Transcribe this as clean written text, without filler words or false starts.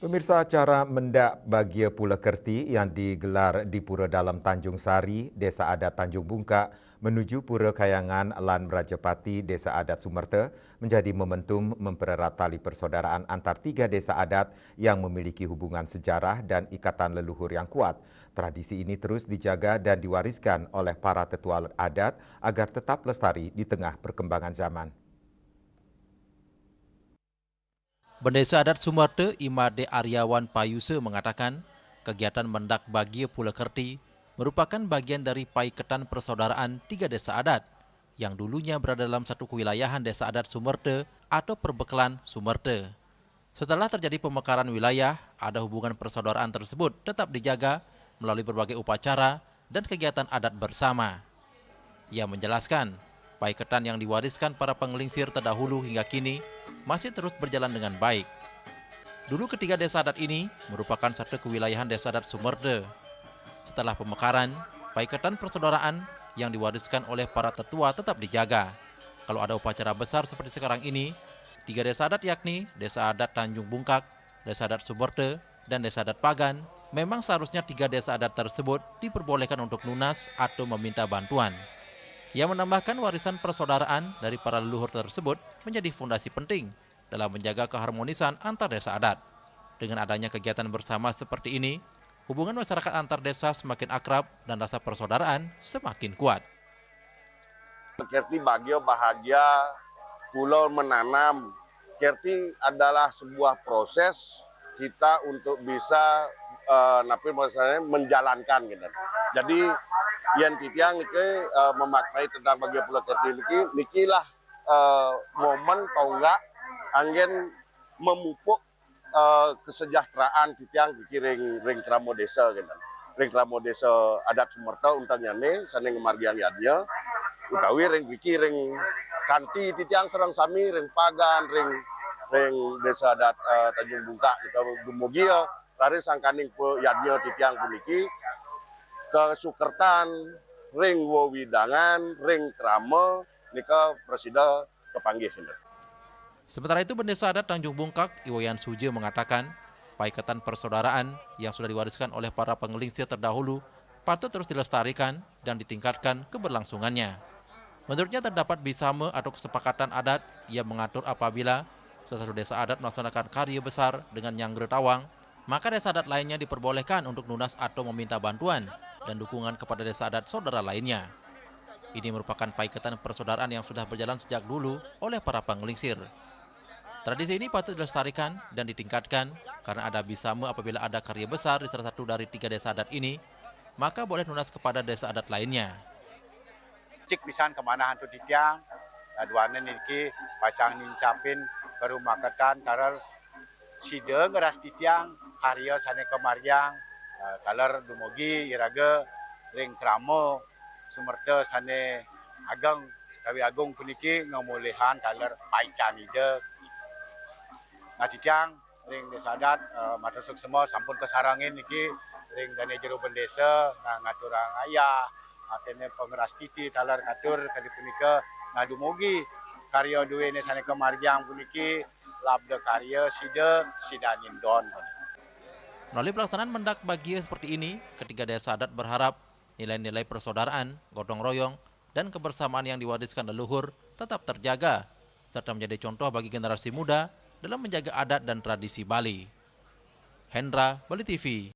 Pemirsa, acara Mendak Bagia Pula Kerti yang digelar di Pura Dalam Tanjung Sari, Desa Adat Tanjung Bungkak menuju Pura Kayangan Lan Rajapati, Desa Adat Sumerta menjadi momentum mempererat tali persaudaraan antar tiga desa adat yang memiliki hubungan sejarah dan ikatan leluhur yang kuat. Tradisi ini terus dijaga dan diwariskan oleh para tetua adat agar tetap lestari di tengah perkembangan zaman. Bendesa Adat Sumerte Imade Aryawan Payuse mengatakan, kegiatan Mendak Bagia Pula Kerti merupakan bagian dari paiketan persaudaraan tiga desa adat yang dulunya berada dalam satu kewilayahan desa adat Sumerte atau Perbekalan Sumerte. Setelah terjadi pemekaran wilayah, ada hubungan persaudaraan tersebut tetap dijaga melalui berbagai upacara dan kegiatan adat bersama. Ia menjelaskan, paiketan yang diwariskan para penggelingsir terdahulu hingga kini masih terus berjalan dengan baik. Dulu ketiga desa adat ini merupakan satu kewilayahan desa adat Sumerde. Setelah pemekaran, paiketan persaudaraan yang diwariskan oleh para tetua tetap dijaga. Kalau ada upacara besar seperti sekarang ini, tiga desa adat yakni Desa Adat Tanjung Bungkak, Desa Adat Sumerte, dan Desa Adat Pagan, memang seharusnya tiga desa adat tersebut diperbolehkan untuk lunas atau meminta bantuan. Ia menambahkan warisan persaudaraan dari para leluhur tersebut menjadi fondasi penting dalam menjaga keharmonisan antar desa adat. Dengan adanya kegiatan bersama seperti ini, hubungan masyarakat antar desa semakin akrab dan rasa persaudaraan semakin kuat. Kerti bagio bahagia, pulau menanam. Kerti adalah sebuah proses kita untuk bisa menjalankan gitu. Jadi yang titiang niki memaknai tentang bagia pulau Kerti niki lah momen tonggak angin memupuk kesejahteraan titiang ring kramo desa gitu. Ring kramo desa adat Sumerta untangnya saning margian yadnya utawi ring biki ring kanti titiang serang sami ring pagan ring desa adat Tanjung Bungkak gitu dumugi lari sangkaning yadnya titiang puniki ke Sukertan ring Wowidangan ring Krama nika presida kepanggih. Sementara itu, Bendesa Adat Tanjung Bungkak, Iwayan Suje mengatakan, paiketan persaudaraan yang sudah diwariskan oleh para penggelingsir terdahulu patut terus dilestarikan dan ditingkatkan keberlangsungannya. Menurutnya terdapat bisame atau kesepakatan adat yang mengatur apabila salah satu desa adat melaksanakan karya besar dengan nyangger tawang, maka desa adat lainnya diperbolehkan untuk lunas atau meminta bantuan dan dukungan kepada desa adat saudara lainnya. Ini merupakan paiketan persaudaraan yang sudah berjalan sejak dulu oleh para penggelingsir. Tradisi ini patut dilestarikan dan ditingkatkan karena ada bisame apabila ada karya besar di salah satu dari tiga desa adat ini, maka boleh lunas kepada desa adat lainnya. Cik pisan kemana hantu titiang, duane niki pacang nincapin baru maketan tarar side ngeras titiang karya sane kemaryang, talar dumugi iraga ring kramo Sumerte sane ageng kawi agung puniki ngamulihan talar paicanide. Nah titiang ring desa adat matusuk semua sampun kesarangin niki ring dane jero bendesa nah ngaturang ayah atene pengeras titi talar katur kadi punika ngadumugi karya duwene sane kemarjang puniki labda karya sidanin don. Melalui pelaksanaan Mendak Bagia seperti ini, ketiga desa adat berharap nilai-nilai persaudaraan, gotong royong, dan kebersamaan yang diwariskan leluhur tetap terjaga, serta menjadi contoh bagi generasi muda dalam menjaga adat dan tradisi Bali. Hendra, Bali TV.